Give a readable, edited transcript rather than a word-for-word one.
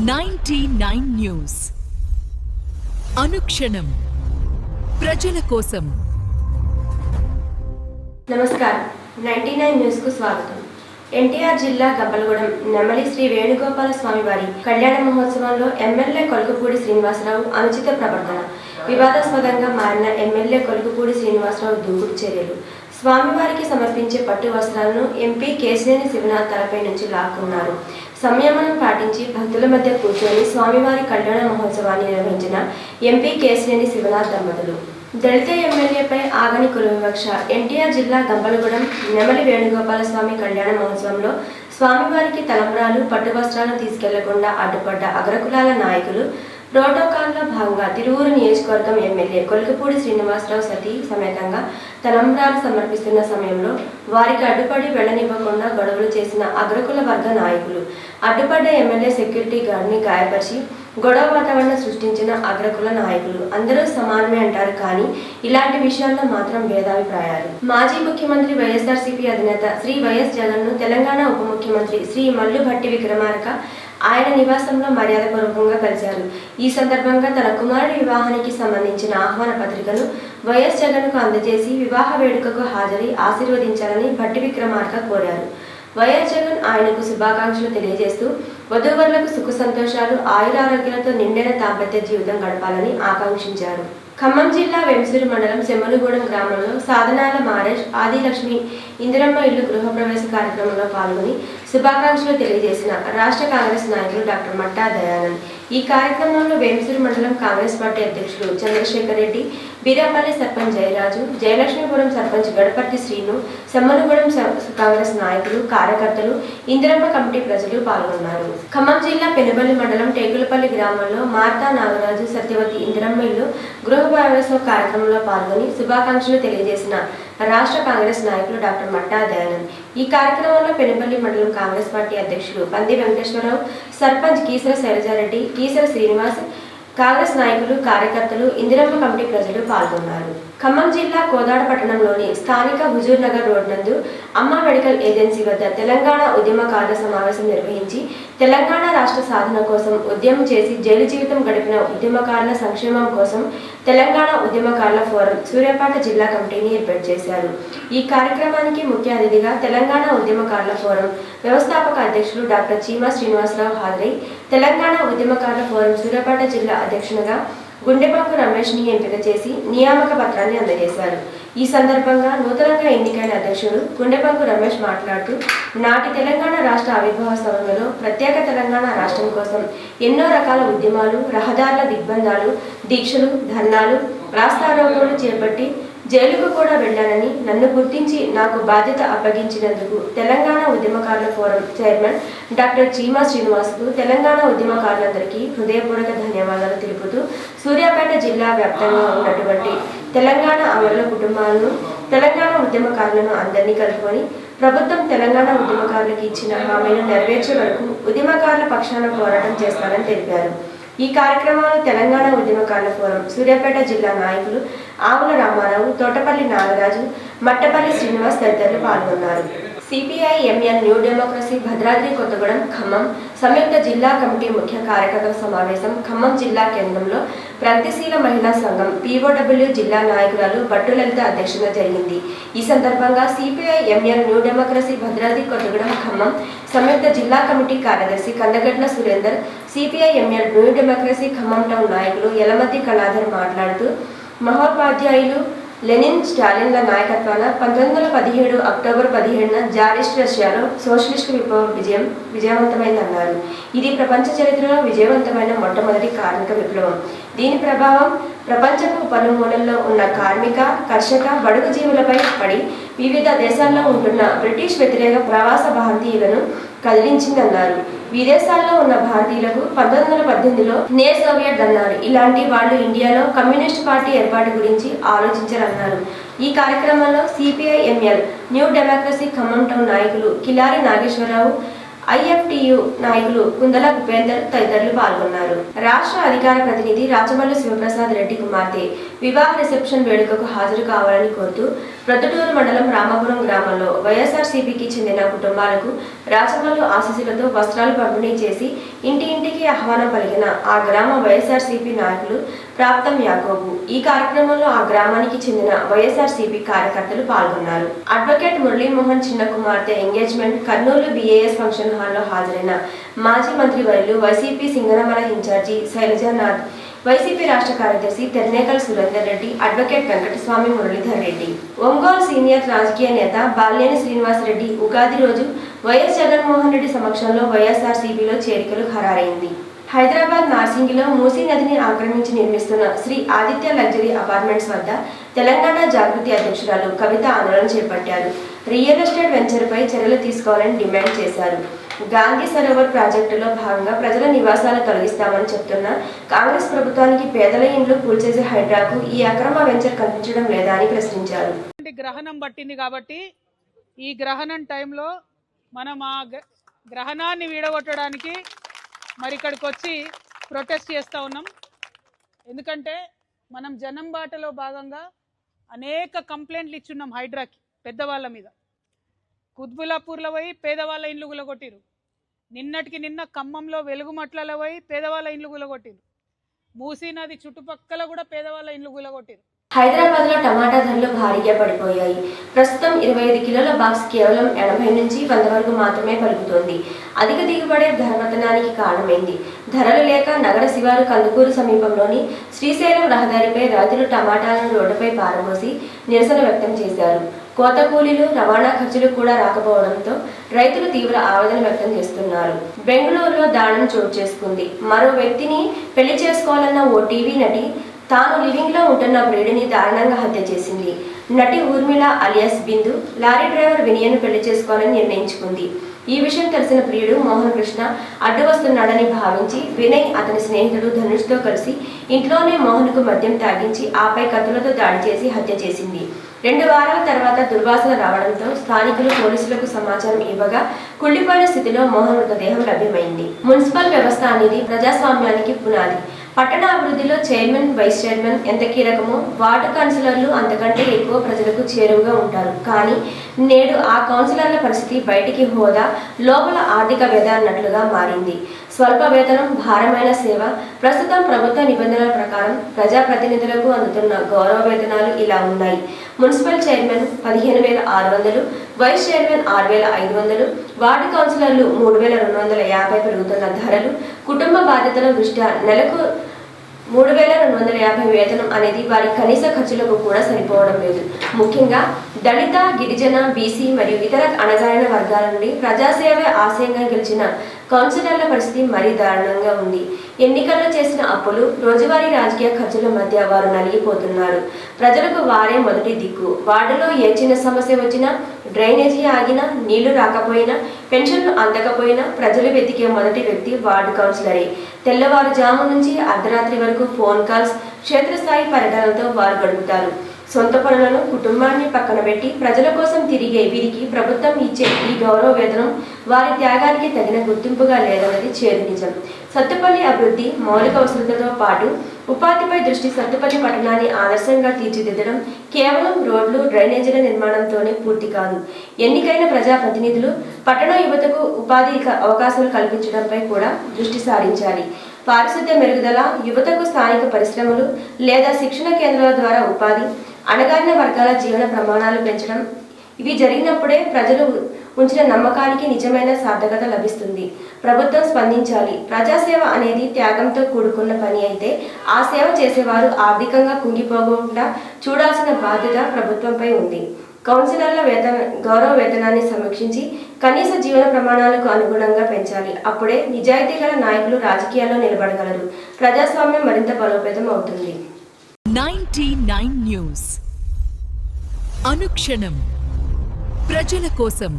99 news అనుక్షణం ప్రజల కోసం. నమస్కారం. 99 న్యూస్ కు స్వాగతం. ఎన్టీఆర్ జిల్లా గంపలగూడెం నెమలి శ్రీ వేణుగోపాల స్వామి వారి కళ్యాణ మహోత్సవంలో ఎమ్మెల్యే కొలుకుపూడి శ్రీనివాసరావు అనుచిత ప్రవర్తన, వివాదాస్పదంగా మారిన ఎమ్మెల్యే కొలుకుపూడి శ్రీనివాసరావు దూకుడు చర్యలు. స్వామివారికి సమర్పించే పట్టు వస్త్రాలను ఎంపీ కేశినేని శివనాథ్ తలపై నుంచి లాక్కున్నారు. సంయమనం పాటించి భక్తుల మధ్య కూర్చొని స్వామివారి కళ్యాణ మహోత్సవాన్ని నిర్వహించిన ఎంపీ కేశినేని శివనాథ్ దంపతులు. దళిత ఎమ్మెల్యేపై ఆగని కుల వివక్ష. ఎన్టీఆర్ జిల్లా గంపలగూడెం నెమలి వేణుగోపాల స్వామి కళ్యాణ మహోత్సవంలో స్వామివారికి తలంబ్రాలు, పట్టు వస్త్రాలను తీసుకెళ్లకుండా అడ్డుపడ్డ అగ్రకులాల నాయకులు ప్రోటోకాల్లో భాగంగా తిరువూరు నియోజకవర్గం ఎమ్మెల్యే కొలుకుపూడి శ్రీనివాసరావు సతీ సమేతంగా తలంబ్రాలు సమర్పిస్తున్న సమయంలో వారికి అడ్డుపడి వెళ్లనివ్వకుండా గొడవలు చేసిన అగ్రకుల వర్గ నాయకులు, అడ్డుపడ్డ ఎమ్మెల్యే సెక్యూరిటీ గార్డ్ని గాయపరిచి గొడవ వాతావరణం సృష్టించిన అగ్రకుల నాయకులు. అందరూ సమానమే అంటారు, కానీ ఇలాంటి విషయాల్లో మాత్రం భేదాభిప్రాయాలు. మాజీ ముఖ్యమంత్రి వైఎస్ఆర్సీపీ అధినేత శ్రీ వైఎస్ జగన్ను తెలంగాణ ఉప ముఖ్యమంత్రి శ్రీ మల్లు భట్టి విక్రమార్క ఆయన నివాసంలో మర్యాదపూర్వకంగా కలిశారు. ఈ సందర్భంగా తన కుమారుడి వివాహానికి సంబంధించిన ఆహ్వాన పత్రికను వైఎస్ జగన్కు అందజేసి వివాహ వేడుకకు హాజరై ఆశీర్వదించాలని భట్టి విక్రమార్క కోరారు. వైఎస్ జగన్ ఆయనకు శుభాకాంక్షలు తెలియజేస్తూ వధూవరులకు సుఖ సంతోషాలు, ఆయురారోగ్యాలతో నిండైన దాంపత్య జీవితం గడపాలని ఆకాంక్షించారు. ఖమ్మం జిల్లా వెంసూరు మండలం సెమ్మనుగూడెం గ్రామంలో సాధనాల మారేష్, ఆదిలక్ష్మి ఇందిరమ్మ ఇల్లు గృహప్రవేశ కార్యక్రమంలో పాల్గొని శుభాకాంక్షలు తెలియజేసిన రాష్ట్ర కాంగ్రెస్ నాయకులు డాక్టర్ మట్టా దయానంద్. ఈ కార్యక్రమంలో వేంసూరు మండలం కాంగ్రెస్ పార్టీ అధ్యక్షులు చంద్రశేఖర్ రెడ్డి, బీరాపల్లి సర్పంచ్ జయరాజు, జయలక్ష్మీపురం సర్పంచ్ గడపర్తి శ్రీను, సెమ్మనుగూడెం కాంగ్రెస్ నాయకులు, కార్యకర్తలు, ఇందిరమ్మ కమిటీ ప్రజలు పాల్గొన్నారు. ఖమ్మం జిల్లా పెనుబల్లి మండలం టేకులపల్లి గ్రామంలో మార్తా నాగరాజు, సత్యవతి ఇందిరమ్మ ఇల్లు గృహప్రవేశ కార్యక్రమంలో పాల్గొని శుభాకాంక్షలు తెలియజేసిన రాష్ట్ర కాంగ్రెస్ నాయకులు డాక్టర్ మట్టా దయానంద్. ఈ కార్యక్రమంలో పెనుబల్లి మండలం కాంగ్రెస్ పార్టీ అధ్యక్షులు పంది వెంకటేశ్వరరావు, సర్పంచ్ కీసర శైలజారెడ్డి, కీసర శ్రీనివాస్, కాంగ్రెస్ నాయకులు, కార్యకర్తలు, ఇందిరమ్మ కమిటీ ప్రజలు పాల్గొన్నారు. ఖమ్మం జిల్లా కోదాడ పట్టణంలోని స్థానిక హుజూర్ నగర్ రోడ్ నందు అమ్మ మెడికల్ ఏజెన్సీ వద్ద తెలంగాణ ఉద్యమకారుల సమావేశం నిర్వహించి తెలంగాణ రాష్ట్ర సాధన కోసం ఉద్యమం చేసి జైలు జీవితం గడిపిన ఉద్యమకారుల సంక్షేమం కోసం తెలంగాణ ఉద్యమకారుల ఫోరం సూర్యాపేట జిల్లా కమిటీని ఏర్పాటు చేశారు. ఈ కార్యక్రమానికి ముఖ్య అతిథిగా తెలంగాణ ఉద్యమకారుల ఫోరం వ్యవస్థాపక అధ్యక్షులు డాక్టర్ చీమా శ్రీనివాసరావు హాజరై తెలంగాణ ఉద్యమకారుల ఫోరం సూర్యాపేట జిల్లా అధ్యక్షునిగా గుండెపంకు రమేష్ని ఎంపిక చేసి నియామక పత్రాన్ని అందజేశారు. ఈ సందర్భంగా నూతనంగా ఎన్నికైన అధ్యక్షుడు గుండెపంకు రమేష్ మాట్లాడుతూ, నాటి తెలంగాణ రాష్ట్ర ఆవిర్భావ సమయంలో ప్రత్యేక తెలంగాణ రాష్ట్రం కోసం ఎన్నో రకాల ఉద్యమాలు, రహదారుల దిగ్బంధాలు, దీక్షలు, ధర్నాలు, రాస్తారోకోలు చేపట్టి జైలుకు కూడా వెళ్లానని, నన్ను గుర్తించి నాకు బాధ్యత అప్పగించినందుకు తెలంగాణ ఉద్యమకారుల ఫోరం చైర్మన్ డాక్టర్ చీమా శ్రీనివాస్కు తెలంగాణ ఉద్యమకారులందరికీ హృదయపూర్వక ధన్యవాదాలు తెలుపుతూ సూర్యాపేట జిల్లా వ్యాప్తంగా ఉన్నటువంటి తెలంగాణ అమరుల కుటుంబాలను, తెలంగాణ ఉద్యమకారులను అందరినీ కలుపుకొని ప్రభుత్వం తెలంగాణ ఉద్యమకారులకు ఇచ్చిన హామీలను నెరవేర్చే వరకు ఉద్యమకారుల పక్షాన పోరాటం చేస్తారని తెలిపారు. ఈ కార్యక్రమంలో తెలంగాణ ఉద్యమకారుల ఫోరం సూర్యాపేట జిల్లా నాయకులు ఆవుల రామారావు, తోటపల్లి నాగరాజు, మట్టపల్లి శ్రీనివాస్ తదితరులు పాల్గొన్నారు. CPI ML new democracy Bhadradri Kothagudem Khammam సంయుక్త జిల్లా కమిటీ ముఖ్య కార్యకర్తల సమావేశం ఖమ్మం జిల్లా కేంద్రంలో ప్రగతిశీల మహిళా సంఘం పిఓడబ్ల్యూ జిల్లా నాయకురాలు బట్టు లలిత అధ్యక్షతన జరిగింది. ఈ సందర్భంగా CPI ML new democracy Bhadradri Kothagudem Khammam సంయుక్త జిల్లా కమిటీ కార్యదర్శి Kandagadla Surender, CPI ML new democracy Khammam town నాయకులు యలమతి కళాధర్ మాట్లాడుతూ, మహోపాధ్యాయులు లెనిన్, స్టాలిన్ల నాయకత్వాన 1917 అక్టోబర్ 17న జారిస్ట్ రష్యాలో సోషలిస్టు విప్లవం విజయవంతమైందన్నారు. ఇది ప్రపంచ చరిత్రలో విజయవంతమైన మొట్టమొదటి కార్మిక విప్లవం. దీని ప్రభావం ప్రపంచపు పలుమూలల్లో ఉన్న కార్మిక, కర్షక, బడుగు జీవులపై పడి వివిధ దేశాల్లో ఉంటున్న బ్రిటిష్ వ్యతిరేక ప్రవాస భారతీయులను కదిలించిందన్నారు. విదేశాల్లో ఉన్న భారతీయులకు 1918లో నే సోవియట్ అన్నారు. ఇలాంటి వాళ్ళు ఇండియాలో కమ్యూనిస్ట్ పార్టీ ఏర్పాటు గురించి ఆలోచించారన్నారు. ఈ కార్యక్రమంలో CPI ML new democracy Khammam town నాయకులు కిలారి నాగేశ్వరరావు, ఐఎఫ్టియు నాయకులు కుందల ఉపేందర్ తదితరులు పాల్గొన్నారు. రాష్ట్ర అధికార ప్రతినిధి రాచమల్లు శివప్రసాద్ రెడ్డి కుమార్తె వివాహ రిసెప్షన్ వేడుకకు హాజరు కావాలని కోరుతూ ప్రొద్దుటూరు మండలం రామాపురం గ్రామంలో వైఎస్ఆర్సీపీకి చెందిన కుటుంబాలకు రాచమల్లు ఆశీస్సులతో వస్త్రాలు పంపిణీ చేసి ఇంటింటికి ఆహ్వానం పలికిన ఆ గ్రామ వైఎస్ఆర్సీపీ నాయకులు ప్రాప్తం యాకోబు. ఈ కార్యక్రమంలో ఆ గ్రామానికి చెందిన వైఎస్ఆర్సీపీ కార్యకర్తలు పాల్గొన్నారు. అడ్వకేట్ మురళీమోహన్ చిన్న కుమార్తె ఎంగేజ్మెంట్ కర్నూలు BAS ఫంక్షన్ హాల్లో హాజరైన మాజీ మంత్రి వర్యులు YCP Singanamala in charge Sailajanath, YCP రాష్ట్ర కార్యదర్శి తెర్నేకల్ సురేందర్ రెడ్డి, అడ్వకేట్ వెంకటస్వామి మురళీధర్ రెడ్డి, ఒంగోలు సీనియర్ రాజకీయ నేత బాలినేని శ్రీనివాసరెడ్డి ఉగాది రోజు వైఎస్ జగన్మోహన్ రెడ్డి సమక్షంలో వైఎస్ఆర్సీపీలో చేరికలు ఖరారైంది. హైదరాబాద్ నార్సింగిలో మూసీ నదిని ఆక్రమించి నిర్మిస్తున్న శ్రీ ఆదిత్య లగ్జరీ అపార్ట్మెంట్స్ వద్ద తెలంగాణ జాగృతి అధ్యక్షురాలు కవిత ఆందోళన చేపట్టారు. రియల్ ఎస్టేట్ వెంచర్పై చర్యలు తీసుకోవాలని డిమాండ్ చేశారు. గాంధీ సరోవర్ ప్రాజెక్టులో భాగంగా ప్రజల నివాసాలు తొలగిస్తామని చెప్తున్న కాంగ్రెస్ ప్రభుత్వానికి పేదల ఇండ్లు కూల్చేసే హైడ్రాకు ఈ అక్రమ వెంచర్ కనిపించడం లేదా అని ప్రశ్నించారు. గ్రహణం పట్టింది కాబట్టి ఈ గ్రహణం టైంలో మనం ఆ గ్రహణాన్ని వీడగొట్టడానికి మరి ఇక్కడికి వచ్చి ప్రొటెస్ట్ చేస్తూ ఉన్నాం. ఎందుకంటే మనం జనం బాటలో భాగంగా అనేక కంప్లైంట్లు ఇచ్చున్నాం హైడ్రాకి పెద్దవాళ్ళ మీద. కుత్బులాపూర్లో పోయి పేదవాళ్ళ ఇండ్లు గులగొట్టిరు. నిన్నటికి నిన్న ఖమ్మంలో వెలుగుమట్లలో పోయి పేదవాళ్ళ ఇండ్లు గులగొట్టిరు. మూసీ నది చుట్టుపక్కల కూడా పేదవాళ్ళ ఇండ్లు గులగొట్టిరు. హైదరాబాద్ లో టమాటా ధరలు భారీగా పడిపోయాయి. ప్రస్తుతం 25 కిలోల బాక్స్ కేవలం 80 నుంచి 100 వరకు మాత్రమే పలుకుతోంది. అధిక దిగుబడి ధరపతనానికి కారణమైంది. ధరలు లేక నగర శివారు కందుకూరు సమీపంలోని శ్రీశైలం రహదారిపై రైతులు టమాటాలను రోడ్డుపై పారబోసి నిరసన వ్యక్తం చేశారు. కోత కూలీలు, రవాణా ఖర్చులు కూడా రాకపోవడంతో రైతులు తీవ్ర ఆవేదన వ్యక్తం చేస్తున్నారు. బెంగళూరులో దారుణం చోటు చేసుకుంది. మరో వ్యక్తిని పెళ్లి చేసుకోవాలన్న ఓ టీవీ నటి తాను లివింగ్ లో ఉంటున్న ప్రియుడిని దారుణంగా హత్య చేసింది. నటి ఊర్మిళ అలియాస్ బిందు లారీ డ్రైవర్ వినయను పెళ్లి చేసుకోవాలని నిర్ణయించుకుంది. ఈ విషయం తెలిసిన ప్రియుడు మోహన్ కృష్ణ అడ్డు వస్తున్నాడని భావించి వినయ్ అతని స్నేహితుడు ధనుష్తో కలిసి ఇంట్లోనే మోహన్కు మద్యం తాగించి ఆపై కత్తులతో దాడి చేసి హత్య చేసింది. 2 వారాల తర్వాత దుర్వాసన రావడంతో స్థానికులు పోలీసులకు సమాచారం ఇవ్వగా కుళ్ళిపోయిన స్థితిలో మోహన్ మృతదేహం లభ్యమైంది. మున్సిపల్ వ్యవస్థ అనేది ప్రజాస్వామ్యానికి పునాది. పట్టణ అభివృద్ధిలో చైర్మన్, వైస్ చైర్మన్ ఎంత కీలకమో వార్డు కౌన్సిలర్లు అంతకంటే ఎక్కువ ప్రజలకు చేరువుగా ఉంటారు. కానీ నేడు ఆ కౌన్సిలర్ల పరిస్థితి బయటికి హోదా, లోపల ఆర్థిక వ్యధ అన్నట్లుగా మారింది. స్వల్ప వేతనం, భారమైన సేవ. ప్రస్తుతం ప్రభుత్వ నిబంధనల ప్రకారం ప్రజాప్రతినిధులకు అందుతున్న గౌరవ వేతనాలు ఇలా ఉన్నాయి. Municipal chairman 15,600, vice chairman 6,500, ward కౌన్సిలర్లు 3,250 పెరుగుతున్న ధరలు, కుటుంబ బాధ్యతల దృష్ట్యా నెలకు 3,250 వేతనం అనేది వారి కనీస ఖర్చులకు కూడా సరిపోవడం లేదు. ముఖ్యంగా దళిత, గిరిజన, బీసీ మరియు ఇతర అణగారిన వర్గాల నుండి ప్రజాసేవే ఆశయంగా గెలిచిన కౌన్సిలర్ల పరిస్థితి మరీ దారుణంగా ఉంది. ఎన్నికల్లో చేసిన అప్పులు, రోజువారీ రాజకీయ ఖర్చుల మధ్య వారు నలిగిపోతున్నారు. ప్రజలకు వారే మొదటి దిక్కు. వార్డులో ఏ చిన్న సమస్య వచ్చినా, డ్రైనేజీ ఆగినా, నీళ్లు రాకపోయినా, పెన్షన్లు అందకపోయినా ప్రజలు వెతికే మొదటి వ్యక్తి వార్డు కౌన్సిలరే. తెల్లవారుజాము నుంచి అర్ధరాత్రి వరకు ఫోన్ కాల్స్, క్షేత్రస్థాయి పర్యటనలతో వారు గడుపుతారు. సొంత పనులను, కుటుంబాన్ని పక్కన పెట్టి ప్రజల కోసం తిరిగే వీరికి ప్రభుత్వం ఇచ్చే ఈ గౌరవ వేతనం వారి త్యాగానికి తగిన గుర్తింపుగా లేదన్నది చేదు నిజం. సత్తుపల్లి అభివృద్ధి, మౌలిక వసతులతో పాటు ఉపాధిపై దృష్టి. సత్తుపల్లి పట్టణాన్ని ఆదర్శంగా తీర్చిదిద్దడం కేవలం రోడ్లు, డ్రైనేజీల నిర్మాణంతోనే పూర్తి కాదు. ఎన్నికైన ప్రజాప్రతినిధులు పట్టణ యువతకు ఉపాధి అవకాశాలు కల్పించడంపై కూడా దృష్టి సారించాలి. పారిశుద్ధ్య మెరుగుదల, యువతకు స్థానిక పరిశ్రమలు లేదా శిక్షణ కేంద్రాల ద్వారా ఉపాధి, అణగారిన వర్గాల జీవన ప్రమాణాలు పెంచడం, ఇవి జరిగినప్పుడే ప్రజలు ఉంచిన నమ్మకానికి నిజమైన సార్థకత లభిస్తుంది. ప్రభుత్వం స్పందించాలి. ప్రజాసేవ అనేది త్యాగంతో కూడుకున్న పని అయితే ఆ సేవ చేసేవారు ఆర్థికంగా కుంగిపోకుండా చూడాల్సిన బాధ్యత ప్రభుత్వంపై ఉంది. కౌన్సిలర్ల గౌరవ వేతనాన్ని సమీక్షించి కనీస జీవన ప్రమాణాలకు అనుగుణంగా పెంచాలి. అప్పుడే నిజాయితీ గల నాయకులు రాజకీయాల్లో నిలబడగలరు. ప్రజాస్వామ్యం మరింత బలోపేతం అవుతుంది. 99 న్యూస్ అనుక్షణం ప్రజల కోసం.